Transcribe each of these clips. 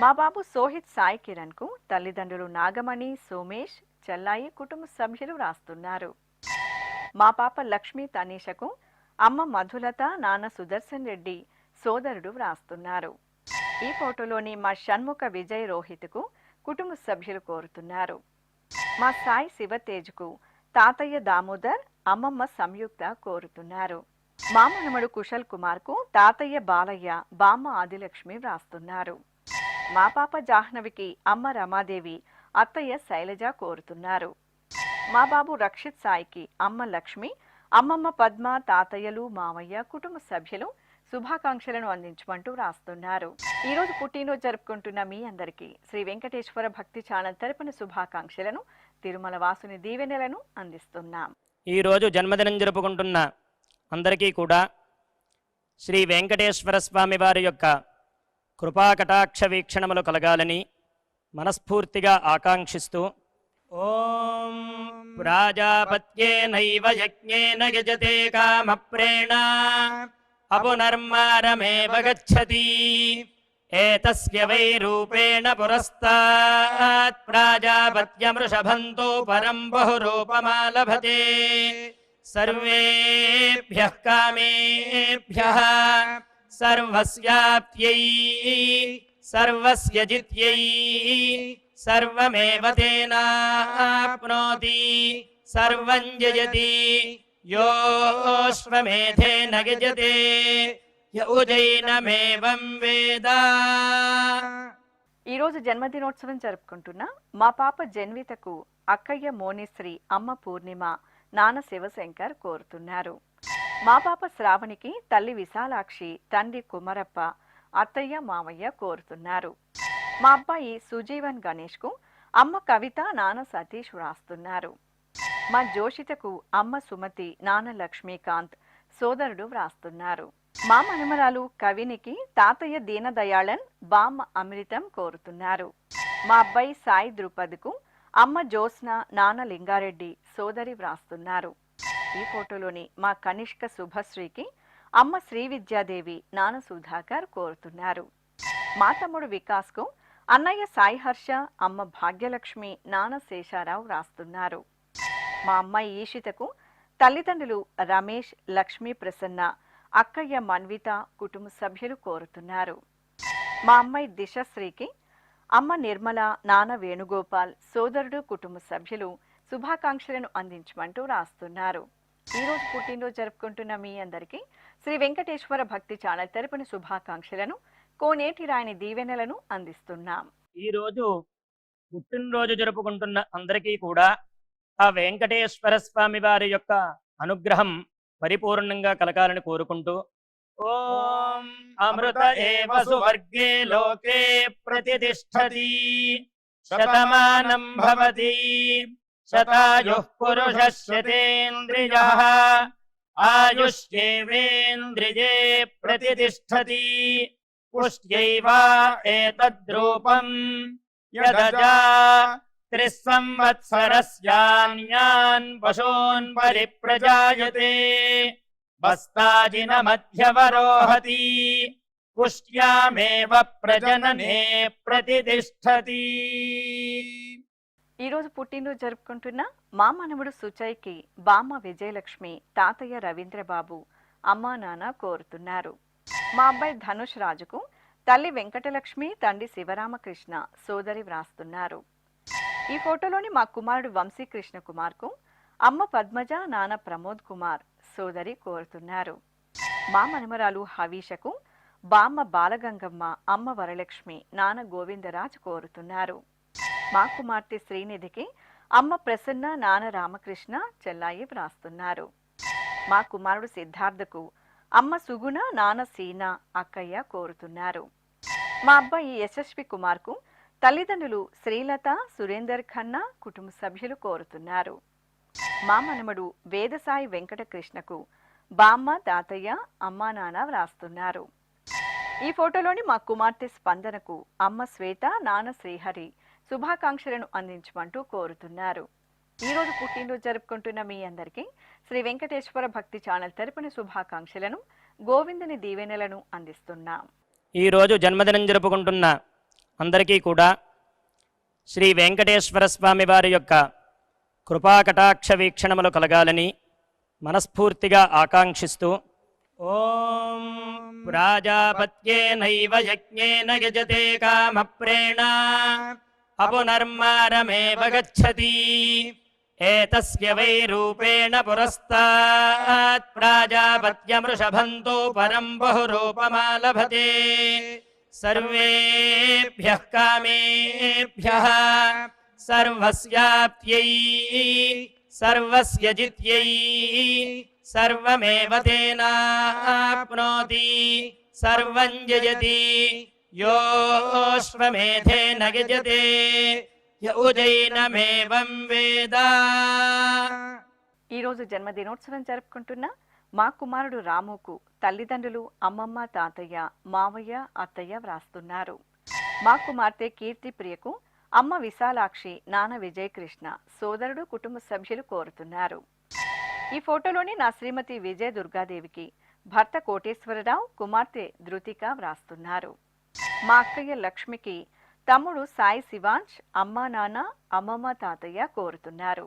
మా బాబు సోహిత్ సాయి కిరణ్కు తల్లిదండ్రులు నాగమణి, సోమేష్, చెల్లాయి కుటుంబ సభ్యులు రాస్తున్నారు. మా పాప లక్ష్మి తనీషకు అమ్మ మధులత, నాన్న సుదర్శన్ రెడ్డి, సోదరుడు వ్రాస్తున్నారు. ఈ ఫోటోలోని మా షణ్ముఖ విజయ్ రోహిత్కు కుటుంబ సభ్యులు కోరుతున్నారు. మా సాయి శివతేజ్కు తాతయ్య దామోదర్, అమ్మమ్మ సంయుక్త కోరుతున్నారు. మా మనమడు కుశల్ కుమార్కు తాతయ్య బాలయ్య, బామ్మ ఆదిలక్ష్మి వ్రాస్తున్నారు. మా పాప జాహ్నవికి అమ్మ రమాదేవి, అత్తయ్య శైలజ కోరుతున్నారు. మా బాబు రక్షిత్ సాయికి అమ్మ లక్ష్మి, అమ్మమ్మ పద్మ, తాతయ్యలు, మామయ్య, కుటుంబ సభ్యులు శుభాకాంక్షలను అందించమంటూ రాస్తున్నారు. ఈ రోజు పుట్టినరోజు జరుపుకుంటున్న మీ అందరికీ శ్రీ వెంకటేశ్వర భక్తి ఛానల్ తరపున శుభాకాంక్షలను, తిరుమల వాసుని దీవెనలను అందిస్తున్నాం. ఈరోజు జన్మదినం జరుపుకుంటున్న అందరికీ కూడా శ్రీ వెంకటేశ్వర స్వామి వారి యొక్క కృపాకటాక్ష వీక్షణములు కలగాలని మనస్ఫూర్తిగా ఆకాంక్షిస్తూ ఓం ప్రాజాపత్యేనైవ యజ్ఞేన యజతే కామప్రేణ అపునర్మారమేవ గచ్చతి ఏతస్య వై రూపేణ పురస్తాత్ ప్రాజాపత్యమృషభంతో పరం బహురూపమాలభతే సర్వేభ్యః కామేభ్యః సర్వస్యాప్త్యై సర్వస్య జిత్యై సర్వమేవ తేనాప్నోతి సర్వం జయతి యోశ్వమేధేన గజతే యౌజైనమేవం వేద. ఈరోజు జన్మదినోత్సవం జరుపుకుంటున్న మా పాప జన్వితకు అక్కయ్య మోనిశ్రీ, అమ్మ పూర్ణిమ, నాన్న శివశంకర్ కోరుతున్నారు. మా పాప శ్రావణికి తల్లి విశాలాక్షి, తండ్రి కుమరప్ప, అత్తయ్య మామయ్య కోరుతున్నారు. మా అబ్బాయి సుజీవన్ గణేష్కు అమ్మ కవిత, నాన్న సతీష్ వ్రాస్తున్నారు. మా జోషితకు అమ్మ సుమతి, నాన్న లక్ష్మీకాంత్, సోదరుడు వ్రాస్తున్నారు. మా మనమరాలు కవినికి తాతయ్య దీనదయాళన్, బామ్మ అమృతం కోరుతున్నారు. మా అబ్బాయి సాయి ద్రుపద్కు అమ్మ జ్యోత్స్న, నాన్న లింగారెడ్డి, సోదరి వ్రాస్తున్నారు. ఈ ఫోటోలోని మా కనిష్క శుభశ్రీకి అమ్మ శ్రీ విద్యాదేవి, నాన్న సుధాకర్ కోరుతున్నారు. మా తమ్ముడు వికాస్కు అన్నయ్య సాయి హర్ష, అమ్మ భాగ్యలక్ష్మి, నాన్న శేషారావు వ్రాస్తున్నారు. మా అమ్మాయి ఈషితకు తల్లిదండ్రులు రమేష్, లక్ష్మీ ప్రసన్న, అక్కయ్య మన్విత, కుటుంబ సభ్యులు కోరుతున్నారు. మా అమ్మాయి దిశశ్రీకి అమ్మ నిర్మల, నాన్న వేణుగోపాల్, సోదరుడు, కుటుంబ సభ్యులు శుభాకాంక్షలను అందించమంటూ రాస్తున్నారు. ఈరోజు పుట్టినరోజు జరుపుకుంటున్న మీ అందరికీ శ్రీ వెంకటేశ్వర భక్తి ఛానల్ తరపున శుభాకాంక్షలను, కోనేటి రాయని దీవెనలను అందిస్తున్నాం. ఈరోజు పుట్టినరోజు జరుపుకుంటున్న అందరికీ కూడా ఆ వెంకటేశ్వర స్వామి వారి యొక్క అనుగ్రహం పరిపూర్ణంగా కలగాలని కోరుకుంటూ ఓం అమృత ఏవ సువర్గే లోకే ప్రతిష్ఠతి శతమానం భవతి శతాయుః పురుషः శతేంద్రియః ఆయుష్యేవేంద్రియే ప్రతిష్ఠతి పుష్ట్యైవ ఏతద్రూపం యదజా త్రిస్సంవత్సరస్యాన్యాన్ పశూన్ పరిప్రజాయతే బస్తాజిన మధ్యవరోహతి పుష్ట్యామేవ ప్రజననే ప్రతిష్ఠతి. ఈరోజు పుట్టినరోజు జరుపుకుంటున్న మా మనముడు సుచయ్కి బామ్మ విజయలక్ష్మి, తాతయ్య రవీంద్రబాబు, అమ్మా నాన్న కోరుతున్నారు. మా అబ్బాయి ధనుష్ రాజుకు తల్లి వెంకటలక్ష్మి, తండ్రి శివరామకృష్ణ, సోదరి వ్రాస్తున్నారు. ఈ ఫోటోలోని మా కుమారుడు వంశీకృష్ణ కుమార్కు అమ్మ పద్మజ, నాన్న ప్రమోద్ కుమార్, సోదరి కోరుతున్నారు. మా మనమరాలు హవీషకు బామ్మ బాలగంగమ్మ, అమ్మ వరలక్ష్మి, నాన్న గోవిందరాజ్ కోరుతున్నారు. మా కుమార్తె శ్రీనిధికి అమ్మ ప్రసన్న, నాన్న రామకృష్ణ, చెల్లాయి వ్రాస్తున్నారు. మా కుమారుడు సిద్ధార్థకు అమ్మ సుగుణ, నాన్న సీన, అక్కయ్య కోరుతున్నారు. మా అబ్బాయి యశస్వి కుమార్కు తల్లిదండ్రులు శ్రీలత, సురేందర్ ఖన్నా, కుటుంబ సభ్యులు కోరుతున్నారు. మా మనమడు వేదసాయి వెంకటకృష్ణకు బామ్మ, తాతయ్య, అమ్మా నాన్న వ్రాస్తున్నారు. ఈ ఫోటోలోని మా కుమార్తె స్పందనకు అమ్మ శ్వేత, నాన్న శ్రీహరి శుభాకాంక్షలను అందించమంటూ కోరుతున్నారు. ఈరోజు పుట్టినరోజు జరుపుకుంటున్న మీ అందరికీ శ్రీ వెంకటేశ్వర భక్తి ఛానల్ తరపున శుభాకాంక్షలను, గోవిందుని దీవెనలను అందిస్తున్నాం. ఈరోజు జన్మదినం జరుపుకుంటున్న అందరికీ కూడా శ్రీ వెంకటేశ్వర స్వామి వారి యొక్క కృపాకటాక్ష వీక్షణములు కలగాలని మనస్ఫూర్తిగా ఆకాంక్షిస్తూ ఓం ప్రాజాపత్యేనైవ యజ్ఞేన యజతే కామప్రేణ అపునర్మారమేవ గచ్చతి ఏతస్య వై రూపేణ పురస్తాత్ ప్రాజాపత్యమృషభంతో పరం బహురూపమాలభతే సర్వేభ్యః కామేభ్యః సర్వస్యాప్త్యై సర్వస్య జిత్యై సర్వమేవ తేనాప్నోతి సర్వం జయతి యోశ్వమేధేన యజతే యౌజైనమేవం వేద. ఈరోజు జన్మదినోత్సవం జరుపుకుంటున్న మా కుమారుడు రాముకు తల్లిదండ్రులు అమ్మమ్మ, తాతయ్య, మావయ్య, అత్తయ్య వ్రాస్తున్నారు. మా కుమార్తె కీర్తి ప్రియకు అమ్మ విశాలాక్షి, నాన్న విజయకృష్ణ, సోదరుడు, కుటుంబ సభ్యులు కోరుతున్నారు. ఈ ఫోటోలోని నా శ్రీమతి విజయ దుర్గాదేవికి భర్త కోటేశ్వరరావు, కుమార్తె ధృతిక వ్రాస్తున్నారు. మా అక్కయ్య లక్ష్మికి తమ్ముడు సాయి శివాంశ్, అమ్మ, నాన్న, అమ్మమ్మ, తాతయ్య కోరుతున్నారు.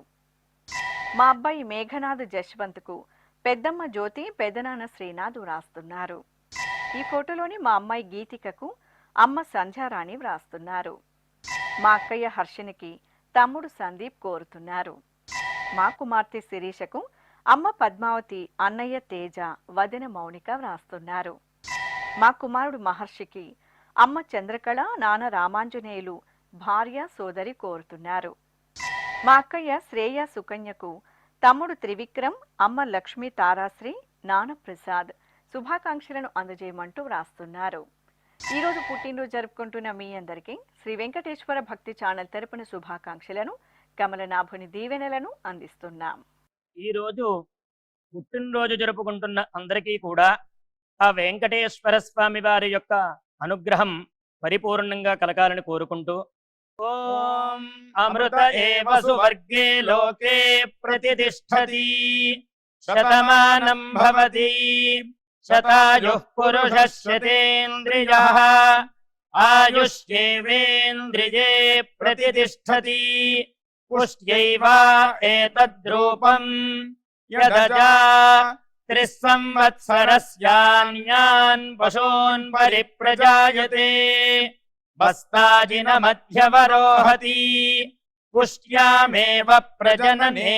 మా అబ్బాయి మేఘనాథ్ జశ్వంత్కు పెద్దమ్మ జ్యోతి, పెద్దనాన్న శ్రీనాథ్ వ్రాస్తున్నారు. ఈ ఫోటోలోని మా అమ్మాయి గీతికకు అమ్మ సంధ్యారాణి వ్రాస్తున్నారు. మా అక్కయ్య హర్షినికి తమ్ముడు సందీప్ కోరుతున్నారు. మా కుమార్తె శిరీషకు అమ్మ పద్మావతి, అన్నయ్య తేజ, వదిన మౌనిక వ్రాస్తున్నారు. మా కుమారుడు మహర్షికి అమ్మ చంద్రకళ, నాన్న రామాంజనేయులు, భార్య, సోదరి కోరుతున్నారు. మా అక్కయ్య శ్రేయ సుకన్యకు తమ్ముడు త్రివిక్రమ్, అమ్మ లక్ష్మీ తారాశ్రీ, నాన్న ప్రసాద్ శుభాకాంక్షలను అందజేయమంటూ వ్రాస్తున్నారు. ఈరోజు పుట్టినరోజు జరుపుకుంటున్న మీ అందరికీ శ్రీ వెంకటేశ్వర భక్తి ఛానల్ తరపున శుభాకాంక్షలను, కమలనాభుని దీవెనలను అందిస్తున్నాం. ఈరోజు పుట్టినరోజు జరుపుకుంటున్న అందరికీ కూడా ఆ వెంకటేశ్వర స్వామి వారి యొక్క అనుగ్రహం పరిపూర్ణంగా కలగాలని కోరుకుంటూ ఓం అమృత ఏవ సువర్గే లోకే ప్రతిష్ఠతి శతమానం భవతి శతాయుః పురుషः శతేంద్రియః ఆయుష్యేవేంద్రియే ప్రతిష్ఠతి పుష్ట్యైవ ఏతద్రూపం యదజా త్రిస్సంవత్సరస్యాన్యాన్ పశూన్ పరిప్రజాయతే బస్తాజిన మధ్యవరోహతి పుష్ట్యామేవ ప్రజననే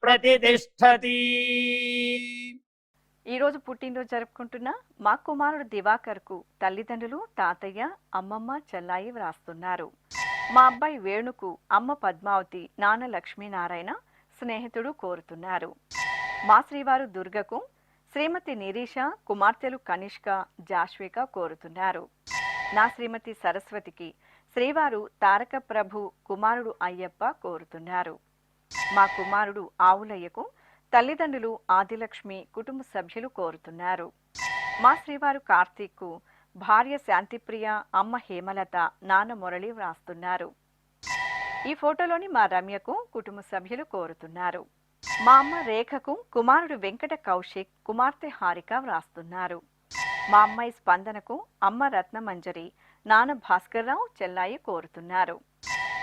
ప్రతిష్ఠతి. ఈరోజు పుట్టినరోజు జరుపుకుంటున్న మా కుమారుడు దివాకర్కు తల్లిదండ్రులు, తాతయ్య, అమ్మమ్మ, చెల్లాయి వ్రాస్తున్నారు. మా అబ్బాయి వేణుకు అమ్మ పద్మావతి, నాన్న లక్ష్మీనారాయణ, స్నేహితుడు కోరుతున్నారు. మా శ్రీవారు దుర్గకు శ్రీమతి నిరీష, కుమార్తెలు కనిష్క, జాష్విక కోరుతున్నారు. నా శ్రీమతి సరస్వతికి శ్రీవారు తారక ప్రభు, కుమారుడు అయ్యప్ప కోరుతున్నారు. మా కుమారుడు ఆవులయ్యకు తల్లిదండ్రులు ఆదిలక్ష్మి, కుటుంబ సభ్యులు కోరుతున్నారు. మా శ్రీవారు కార్తీక్కు భార్య శాంతిప్రియ, అమ్మ హేమలత, నాన్న మురళి వ్రాస్తున్నారు. ఈ ఫోటోలోని మా రమ్యకు కుటుంబ సభ్యులు కోరుతున్నారు. మా అమ్మ రేఖకు కుమారుడు వెంకట కౌశిక్, కుమార్తె హారిక వ్రాస్తున్నారు. మా అమ్మాయి స్పందనకు అమ్మ రత్నమంజరి, నాన్న భాస్కర్రావు, చెల్లాయి కోరుతున్నారు.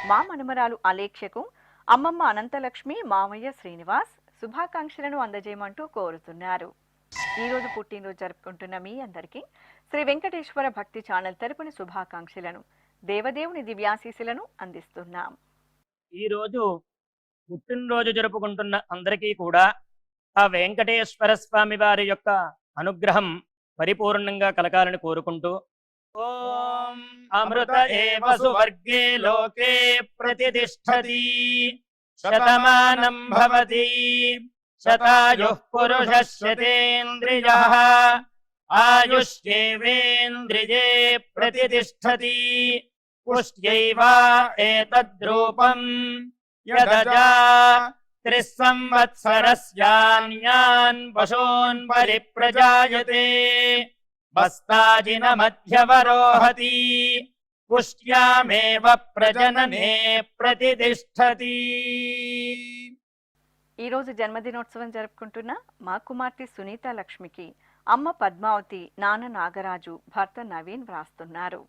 మా మనుమరాలు అలేఖ్యకు అమ్మమ్మ అనంతలక్ష్మి, మామయ్య శ్రీనివాస్ శుభాకాంక్షలను అందజేయమంటూ కోరుతున్నారు. ఈరోజు పుట్టినరోజు జరుపుకుంటున్న మీ అందరికీ శ్రీ వెంకటేశ్వర భక్తి ఛానల్ తరపున శుభాకాంక్షలను, దేవదేవుని దివ్యాశీస్సులను అందిస్తున్నాం. ఈరోజు పుట్టినరోజు జరుపుకుంటున్న అందరికీ కూడా ఆ వెంకటేశ్వర స్వామి వారి యొక్క అనుగ్రహం పరిపూర్ణంగా కలగాలని కోరుకుంటూ ఓం అమృత ఏవ సువర్గే లోకే ప్రతిష్ఠతి శతమానం భవతి శతాయుః పురుషः శతేంద్రియః ఆయుష్యేవేంద్రియే ప్రతిష్ఠతి పుష్ట్యైవ ఏతద్రూపం యదజా త్రిస్సంవత్సరస్యాన్యాన్ పశూన్ పరిప్రజాయతే బస్తాజిన మధ్యవరోహతి పుష్ట్యామేవ ప్రజననే ప్రతిష్ఠతి. ఈరోజు జన్మదినోత్సవం జరుపుకుంటున్న మా కుమార్తె సునీత లక్ష్మికి అమ్మ పద్మావతి, నాన్న నాగరాజు, భర్త నవీన్ వ్రాస్తున్నారు.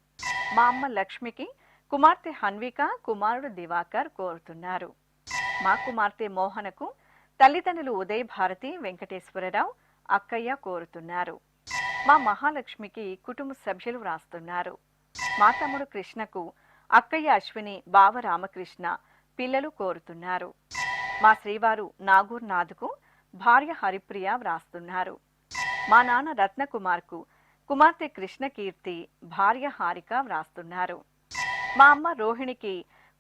మా అమ్మ లక్ష్మికి కుమార్తె హన్విక కుమారుడు దివాకర్ కోరుతున్నారు. మా కుమార్తె మోహనకు తల్లిదండ్రులు ఉదయ్ భారతి వెంకటేశ్వరరావు అక్కయ్య కోరుతున్నారు. మా మహాలక్ష్మికి కుటుంబ సభ్యులు వ్రాస్తున్నారు. మా తమ్ముడు కృష్ణకు అక్కయ్య అశ్విని బావ రామకృష్ణ పిల్లలు కోరుతున్నారు. మా శ్రీవారు నాగూర్ నాథ్కు భార్య హరిప్రియ వ్రాస్తున్నారు. మా నాన్న రత్నకుమార్కు కుమార్తె కృష్ణకీర్తి భార్య హారిక వ్రాస్తున్నారు. మా అమ్మ రోహిణికి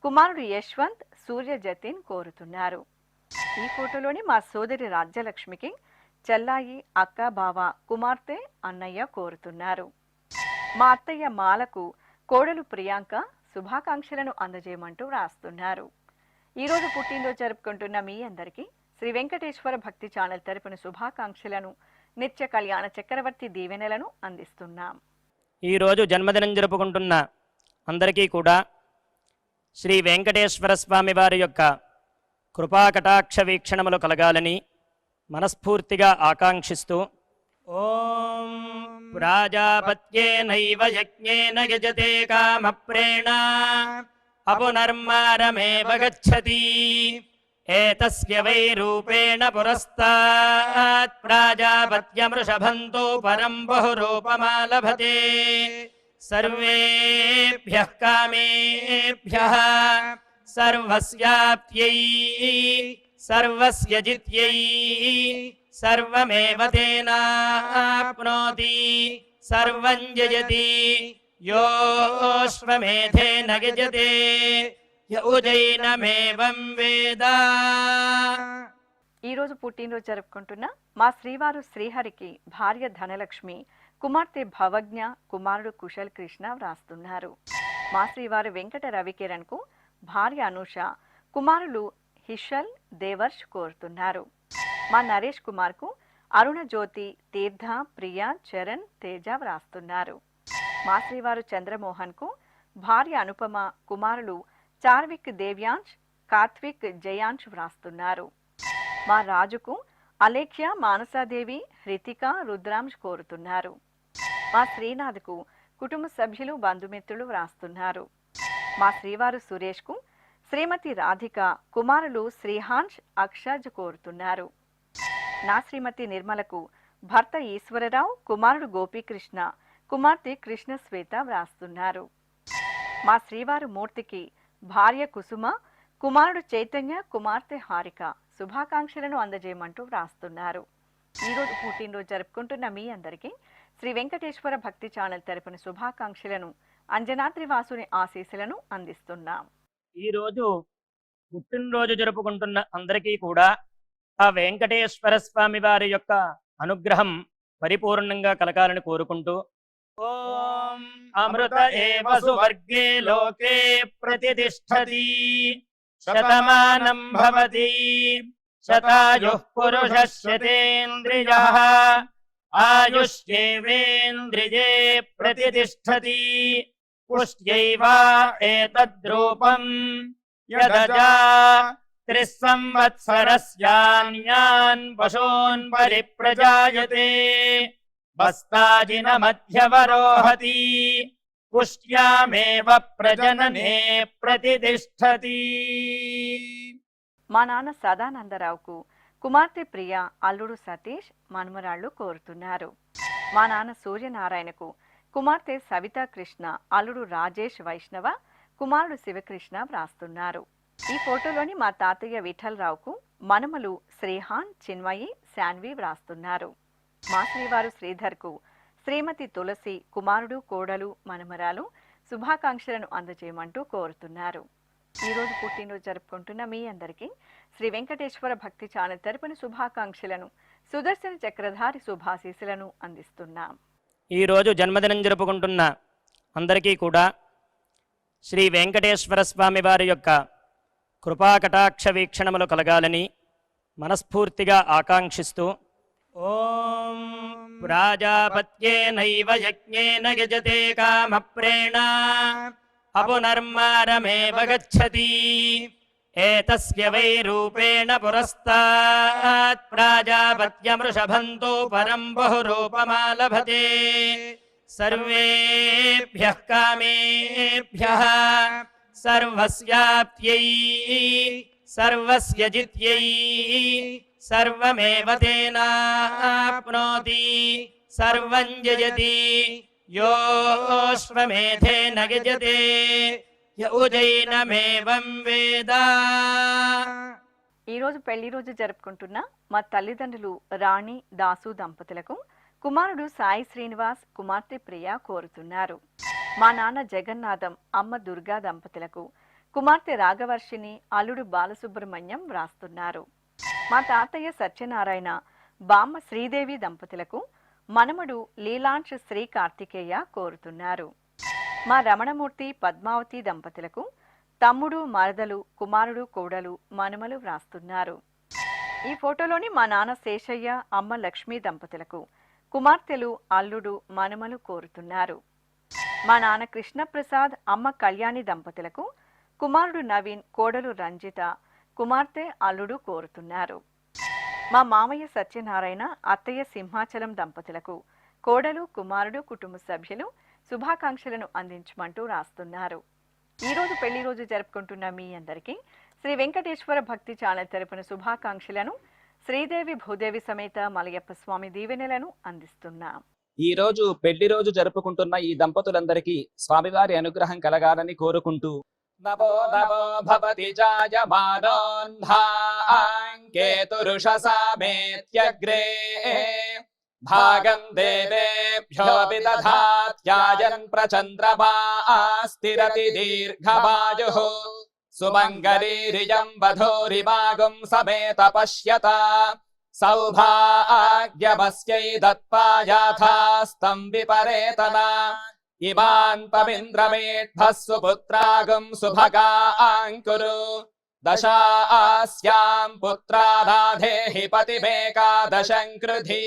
కుమారుడు యశ్వంత్ సూర్య జతిన్ కోరుతున్నారు. ఈ ఫోటోలోని మా సోదరి రాజ్యలక్ష్మికి చెల్లాయి అక్క బావ కుమార్తె అన్నయ్య కోరుతున్నారు. మా అత్తయ్య మాలకు కోడలు ప్రియాంక శుభాకాంక్షలను అందజేయమంటూ వ్రాస్తున్నారు. ఈరోజు పుట్టినరోజు జరుపుకుంటున్న మీ అందరికీ శ్రీ వెంకటేశ్వర భక్తి ఛానల్ తరపున శుభాకాంక్షలను నిత్య కళ్యాణ చక్రవర్తి దీవెనలను అందిస్తున్నాం. ఈరోజు జన్మదినం జరుపుకుంటున్న అందరికీ కూడా శ్రీ వెంకటేశ్వర స్వామి వారి యొక్క కృపాకటాక్ష వీక్షణములు కలగాలని మనస్ఫూర్తిగా ఆకాంక్షిస్తూ ఓం ప్రాజాపత్యేనైవ యజ్ఞేన యజతే కామప్రేణ అపునర్మారమేవ గచ్చతి ఏతస్య వై రూపేణ పురస్తాత్ ప్రాజాపత్యమృషభంతో పరం బహురూపమాలభతే సర్వేభ్యః కామేభ్యః సర్వస్యాప్త్యై సర్వస్య జిత్యై సర్వమేవ తేనాప్నోతి సర్వం జయతి యోశ్వమేధేన యజతే యౌజైనమేవం వేద. ఈరోజు పుట్టినరోజు జరుపుకుంటున్న మా శ్రీవారు శ్రీహరికి భార్య ధనలక్ష్మి కుమార్తె భవజ్ఞ కుమారుడు కుశల్ కృష్ణ వ్రాస్తున్నారు. మా శ్రీవారు వెంకట రవికిరణ్ కు భార్య అనూష కుమారులు హిషల్ దేవర్ష్ కోరుతున్నారు. మా నరేష్ కుమార్ కు అరుణ జ్యోతి తీర్థ ప్రియా చరణ్ తేజ వ్రాస్తున్నారు. మా శ్రీవారు చంద్రమోహన్ కు భార్య అనుపమ కుమారులు చార్విక్ దేవ్యాంశ్ కార్త్విక్ జయాంశ్ వ్రాస్తున్నారు. మా రాజుకు అలేఖ్య మానసాదేవి హృతిక రుద్రాంశ్ కోరుతున్నారు. మా శ్రీనాథ్కు కుటుంబ సభ్యులు బంధుమిత్రులు వ్రాస్తున్నారు. మా శ్రీవారు సురేష్ కు శ్రీమతి రాధిక కుమారులు శ్రీహాంష్ అక్షజ్ కోరుతున్నారు. నా శ్రీమతి నిర్మలకు భర్త ఈశ్వరరావు కుమారుడు గోపీకృష్ణ కుమార్తె కృష్ణ శ్వేత వ్రాస్తున్నారు. మా శ్రీవారు మూర్తికి భార్య కుసుమ కుమారుడు చైతన్య కుమార్తె హారిక శుభాకాంక్షలను అందజేయమంటూ వ్రాస్తున్నారు. ఈరోజు పుట్టినరోజు జరుపుకుంటున్న మీ అందరికీ శ్రీ వెంకటేశ్వర భక్తి ఛానల్ తరపున శుభాకాంక్షలను అంజనాద్రి వాసుని ఆశీస్సులను అందిస్తున్నాం. ఈరోజు పుట్టినరోజు జరుపుకుంటున్న అందరికీ కూడా ఆ వెంకటేశ్వర స్వామి వారి యొక్క అనుగ్రహం పరిపూర్ణంగా కలగాలని కోరుకుంటూ ఓం అమృత ఏవ సువర్గే లోకే ప్రతిష్ఠతి శతమానం భవతి శతాయుః పురుషः శతేంద్రియః ఆయుష్యేవేంద్రియే ప్రతిష్ఠతి పుష్ట్యైవ ఏతద్రూపం యదజా త్రిస్సంవత్సరస్యాన్యాన్ పశూన్ పరిప్రజాయతే బస్తాజినమధ్యవరోహతి పుష్ట్యామేవ ప్రజననే ప్రతిష్ఠతి. మా నాన్న సదానందరావుకు కుమార్తె ప్రియ అల్లుడు సతీష్ మనుమరాళ్లు కోరుతున్నారు. మా నాన్న సూర్యనారాయణకు కుమార్తె సవితా కృష్ణ అల్లుడు రాజేష్ వైష్ణవ కుమారుడు శివకృష్ణ వ్రాస్తున్నారు. ఈ ఫోటోలోని మా తాతయ్య విఠలరావుకు మనుమలు శ్రీహాన్ చిన్మయి శాన్వి వ్రాస్తున్నారు. మా శ్రీవారు శ్రీధర్కు శ్రీమతి తులసి కుమారుడు కోడలు మనుమరాలు శుభాకాంక్షలను అందజేయమంటూ కోరుతున్నారు. ఈరోజు పుట్టినరోజు జరుపుకుంటున్న మీ అందరికీ శ్రీ వెంకటేశ్వర భక్తి ఛానల్ తరపున శుభాకాంక్షలను సుదర్శన చక్రధారి శుభాశీస్సులను అందిస్తున్నాం. ఈరోజు జన్మదినం జరుపుకుంటున్న అందరికీ కూడా శ్రీ వెంకటేశ్వర స్వామి వారి యొక్క కృపాకటాక్ష వీక్షణములు కలగాలని మనస్ఫూర్తిగా ఆకాంక్షిస్తూ ఓం ప్రాజాపత్యేనైవ యజ్ఞేన యజతే కామప్రేణ అపునర్మారమేవ గచ్చతి ఏతస్య వై రూపేణ పురస్తాత్ ప్రాజాపత్యమృషభంతో పరం బహురూపమాలభతే सर्वेभ्यः कामेभ्यः सर्वस्याप्त्यै सर्वस्य जित्यै सर्वमेव तेनाप्नोति सर्वं जयति योऽश्वमेधेन यजते य उजैनमेवं वेद। ఈ రోజు పెళ్లి రోజు జరుపుకుంటున్న మా తల్లిదండ్రులు రాణి దాసు దంపతులకు కుమారుడు సాయి శ్రీనివాస్ కుమార్తె ప్రియ కోరుతున్నారు. మా నాన్న జగన్నాథం అమ్మ దుర్గా దంపతులకు కుమార్తె రాగవర్షిని అల్లుడు బాలసుబ్రహ్మణ్యం వ్రాస్తున్నారు. మా తాతయ్య సత్యనారాయణ బామ్మ శ్రీదేవి దంపతులకు మనమడు లీలాంశ్ శ్రీ కార్తికేయ కోరుతున్నారు. మా రమణమూర్తి పద్మావతి దంపతులకు తమ్ముడు మరదలు కుమారుడు కోడలు మనుమలు వ్రాస్తున్నారు. ఈ ఫోటోలోని మా నాన్న శేషయ్య అమ్మ లక్ష్మీ దంపతులకు కుమార్తెలు అల్లుడు మనుమలు కోరుతున్నారు. మా నాన్న కృష్ణప్రసాద్ అమ్మ కళ్యాణి దంపతులకు కుమారుడు నవీన్ కోడలు రంజిత కుమార్తె అల్లుడు కోరుతున్నారు. మా మామయ్య సత్యనారాయణ అత్తయ్య సింహాచలం దంపతులకు కోడలు కుమారుడు కుటుంబ సభ్యులు శుభాకాంక్షలను అందించమంటూ రాస్తున్నారు. ఈ రోజు పెళ్లి రోజు జరుపుకుంటున్న మీ అందరికీ శ్రీ వెంకటేశ్వర భక్తి ఛానల్ తరపున శుభాకాంక్షలను శ్రీదేవి భూదేవి సమేత మలయప్ప స్వామి దీవెనలను అందిస్తున్నాం. ఈ రోజు పెళ్లి రోజు జరుపుకుంటున్న ఈ దంపతులందరికీ స్వామివారి అనుగ్రహం కలగాలని కోరుకుంటూ నమో నమో భవతి జాయమానోన్హాంకేతురుషసామేత్యగ్రే భాగం దేవేభ్యో విదధాత్యాయన్ ప్రచంద్రమాస్తిరతి దీర్ఘమాయుః సుమంగళీరియం వధూరిమాగుం సమేత పశ్యత సౌభాగ్యమస్యై దత్పాయాథాస్తం విపరేతనా ఇమాన్ పవింద్రమేఢ్భః సుపుత్రాగుం సుభగాంకురు దశాస్యాం పుత్రారాధేహి పతిమేకాదశం కృధి.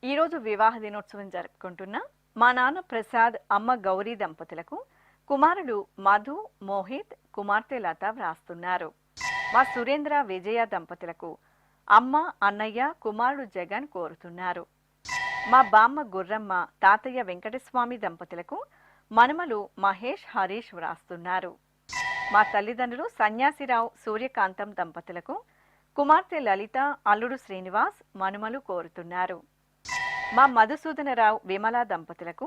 ఈ రోజు వివాహ దినోత్సవం జరుపుకుంటున్న మా నాన్న ప్రసాద్ అమ్మ గౌరీ దంపతులకు కుమారుడు మధు మోహిత్ కుమార్తె లత వ్రాస్తున్నారు. మా సురేంద్ర విజయ దంపతులకు అమ్మ అన్నయ్య కుమారుడు జగన్ కోరుతున్నారు. మా బామ్మ గుర్రమ్మ తాతయ్య వెంకటస్వామి దంపతులకు మనుమలు మహేష్ హరీష్ వ్రాస్తున్నారు. మా తల్లిదండ్రులు సన్యాసిరావు సూర్యకాంతం దంపతులకు కుమార్తె లలిత అల్లుడు శ్రీనివాస్ మనుమలు కోరుతున్నారు. మా మధుసూదనరావు విమలా దంపతులకు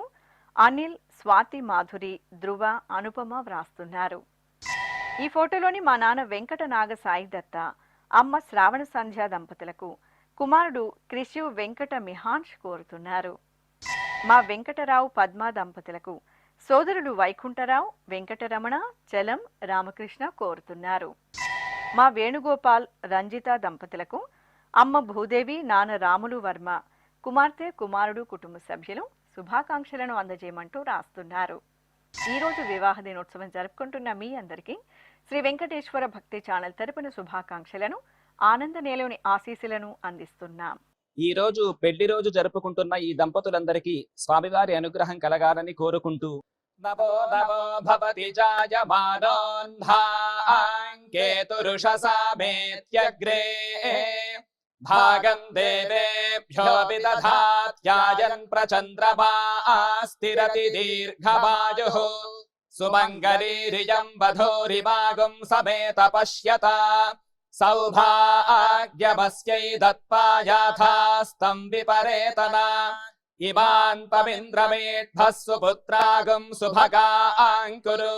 అనిల్ స్వాతి మాధురి ధ్రువ అనుపమ వ్రాస్తున్నారు. ఈ ఫోటోలోని మా నాన్న వెంకట నాగ సాయి దత్త అమ్మ శ్రావణ సంధ్య దంపతులకు కుమారుడు క్రిషు వెంకట మిహాన్ష్ కోరుతున్నారు. మా వెంకటరావు పద్మ దంపతులకు సోదరుడు వైకుంఠరావు వెంకటరమణ చలం రామకృష్ణ కోరుతున్నారు. మా వేణుగోపాల్ రంజిత దంపతులకు అమ్మ భూదేవి నాన్న రాములు వర్మ కుమార్తె కుమారుడు కుటుంబ సభ్యులు శుభాకాంక్షలను అందజేయమంటూ రాస్తున్నారు. ఈ రోజు వివాహ దినోత్సవం జరుపుకుంటున్న మీ అందరికీ శ్రీ వెంకటేశ్వర భక్తి ఛానల్ తరపున శుభాకాంక్షలను ఆనంద నేలోని ఆశీస్సులను అందిస్తున్నాం. ఈ రోజు పెళ్లి రోజు జరుపుకుంటున్న ఈ దంపతులందరికీ స్వామివారి అనుగ్రహం కలగాలని కోరుకుంటూ నమో నమో భవతి జాయమానోన్హాంకేతురుషసామేత్యగ్రే భాగం దేవేభ్యో విదధాత్యాయన్ ప్రచంద్రమాస్తిరతి దీర్ఘమాయుః సుమంగళీరియం వధూరిమాగుం సమేత పశ్యత సౌభాగ్యమస్యై దత్పాయాథాస్తం విపరేతనా ఇమాన్ పవింద్రమేఢ్భః సుపుత్రాగుం సుభగాంకురు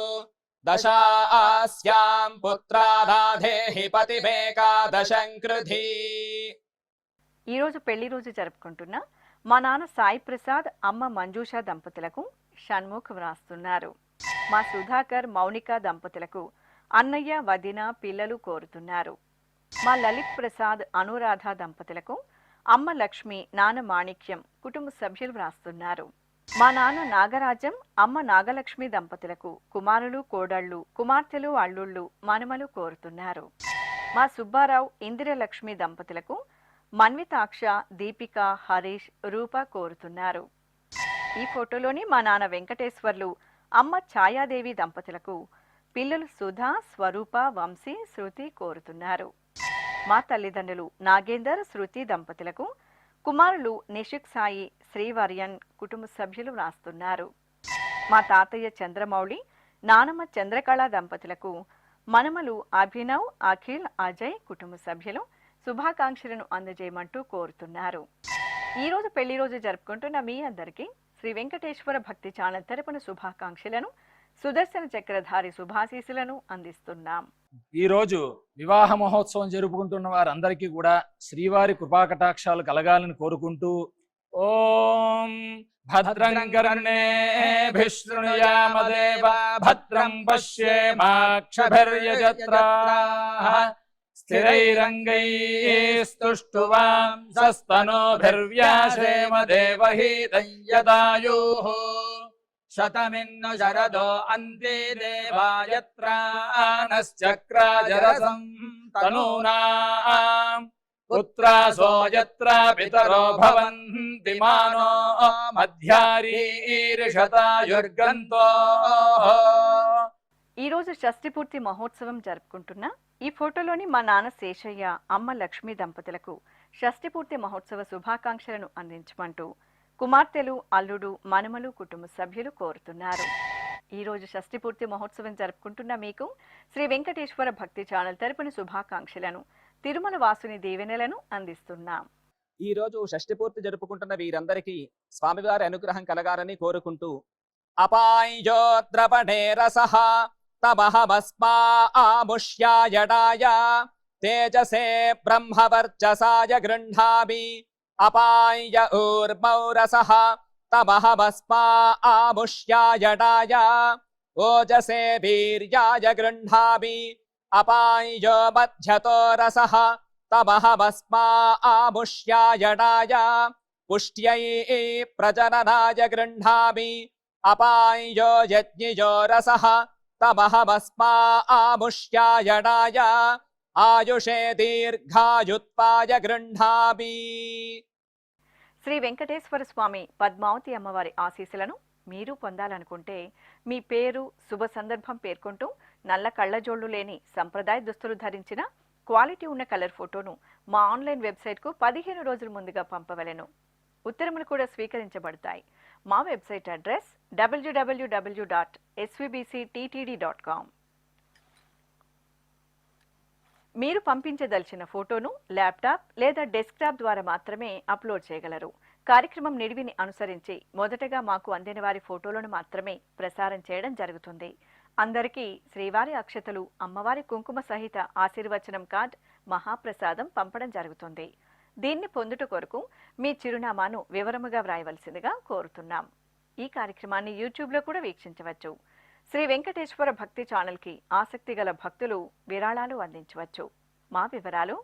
దశాస్యాం పుత్రారాధేహి పతిమేకాదశం కృధి. ఈ రోజు పెళ్లి రోజు జరుపుకుంటున్న మా నాన్న సాయి ప్రసాద్ అమ్మ మంజూష దంపతులకు షణ్ముఖ్ వ్రాస్తున్నారు. మా సుధాకర్ మౌనిక దంపతులకు అన్నయ్య వదిన పిల్లలు కోరుతున్నారు. మా లలిత్ ప్రసాద్ అనురాధ దంపతులకు అమ్మ లక్ష్మి నాన్న మాణిక్యం కుటుంబ సభ్యులు వ్రాస్తున్నారు. మా నాన్న నాగరాజం అమ్మ నాగలక్ష్మి దంపతులకు కుమారులు కోడళ్ళు కుమార్తెలు అల్లుళ్ళు మనుమలు కోరుతున్నారు. మా సుబ్బారావు ఇందిరలక్ష్మి దంపతులకు మన్వితాక్ష దీపిక హరీష్ రూప కోరుతున్నారు. ఈ ఫోటోలోని మా నాన్న వెంకటేశ్వర్లు అమ్మ ఛాయాదేవి దంపతులకు పిల్లలు సుధా స్వరూప వంశీ శృతి కోరుతున్నారు. మా తల్లిదండ్రులు నాగేందర్ శృతి దంపతులకు కుమారులు నిషిక్ సాయి శ్రీవర్యన్ కుటుంబ సభ్యులు వ్రాస్తున్నారు. మా తాతయ్య చంద్రమౌళి, నానమ్మ చంద్రకళ దంపతులకు మనమలు అభినవ్, అఖిల్, అజయ్ కుటుంబ సభ్యులు శుభాకాంక్షలను అందజేయమంటూ కోరుతున్నారు. ఈరోజు పెళ్లి రోజు జరుపుకుంటున్న మీ అందరికీ శ్రీ వెంకటేశ్వర భక్తి ఛానల్ తరపున శుభాకాంక్షలను, సుదర్శన చక్రధారి శుభాశీసులను అందిస్తున్నాం. ఈ రోజు వివాహ మహోత్సవం జరుపుకుంటున్న వారందరికీ కూడా శ్రీవారి కృపాకటాక్షాలు కలగాలని కోరుకుంటూ ఓం భద్రం కర్ణేభిః శృణుయామదేవ భద్రం పశ్యేమాక్షభిర్యజత్రాః స్థిరైరంగైస్తుష్టువాంసస్తనోభిర్వ్యాసేమ దేవహీతం యదాయుః శతమిన్ను శరదో అంతే దేవాయత్రానశ్చక్రాజరసం తనూనాం పుత్రాసో యత్ర పితరో భవంతి మానో మధ్యారీర్షతాయుర్గంతో. ఈ రోజు షష్ఠి పూర్తి మహోత్సవం జరుపుకుంటున్న ఈ ఫోటోలోని మా నాన్న శేషయ్య, అమ్మ లక్ష్మి దంపతులకు షష్ఠి పూర్తి మహోత్సవ శుభాకాంక్షలను అందించమంటూ కుమార్తెలు, అల్లుడు, మనమలు కుటుంబ సభ్యులు కోరుతున్నారు. ఈ రోజు షష్ఠి పూర్తి మహోత్సవం జరుపుకుంటున్న మీకు శ్రీ వెంకటేశ్వర భక్తి ఛానల్ తరపున శుభాకాంక్షలను, తిరుమల వాసుని దీవెనలను అందిస్తున్నాం. ఈ రోజు షష్ఠి పూర్తి జరుపుకుంటున్న వీరందరికీ స్వామివారి అనుగ్రహం కలగాలని కోరుకుంటూ అపాయోద్రపణే రసః తమహమస్మాముష్యాయడాయ తేజసే బ్రహ్మవర్చసాయ గృహ్ణామి అపాయ ఊర్మౌ రసః తమహమస్మాముష్యాయడాయ ఓజసే వీర్యాయ గృహ్ణామి అపాయో మధ్యతో రసః తమహమస్మాముష్యాయడాయ పుష్ట్యై ప్రజననాయ గృహ్ణామి అపాయో యజ్ఞిజో రసః తమహమస్మాముష్యాయడాయ ఆయుషే దీర్ఘాయుత్వాయ గృహ్ణామి. శ్రీ వెంకటేశ్వర స్వామి, పద్మావతి అమ్మవారి ఆశీస్సులను మీరు పొందాలనుకుంటే మీ పేరు, శుభ సందర్భం పేర్కొంటూ నల్ల కళ్ళజోళ్లు లేని సంప్రదాయ దుస్తులు ధరించిన క్వాలిటీ ఉన్న కలర్ ఫోటోను మా ఆన్లైన్ వెబ్సైట్కు 15 రోజుల ముందుగా పంపవలెను. ఉత్తరములు కూడా స్వీకరించబడతాయి. మా వెబ్సైట్ అడ్రస్ www.svbcttd.com. మీరు పంపించదలిచిన ఫోటోను ల్యాప్టాప్ లేదా డెస్క్టాప్ ద్వారా మాత్రమే అప్లోడ్ చేయగలరు. కార్యక్రమం నిడివిని అనుసరించి మొదటగా మాకు అందిన వారి ఫోటోలను మాత్రమే ప్రసారం చేయడం జరుగుతుంది. అందరికీ శ్రీవారి అక్షతలు, అమ్మవారి కుంకుమ సహిత ఆశీర్వచనం కార్డ్, మహాప్రసాదం పంపడం జరుగుతుంది. దీన్ని పొందుట కొరకు మీ చిరునామాను వివరముగా వ్రాయవలసిందిగా కోరుతున్నాం. ఈ కార్యక్రమాన్ని యూట్యూబ్లో కూడా వీక్షించవచ్చు. శ్రీ వెంకటేశ్వర భక్తి ఛానల్కి ఆసక్తి గల భక్తులు విరాళాలు అందించవచ్చు. మా వివరాలు: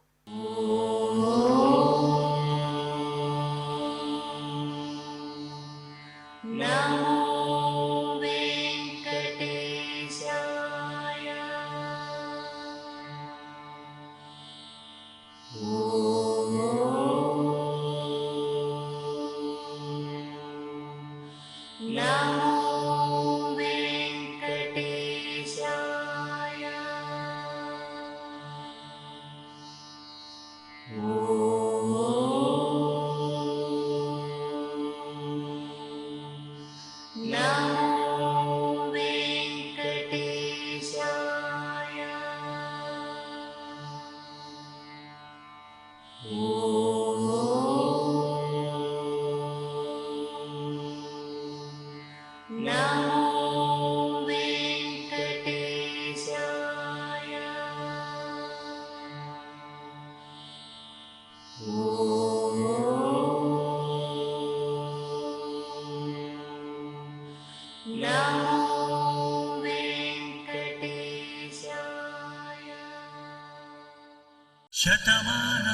శతమాన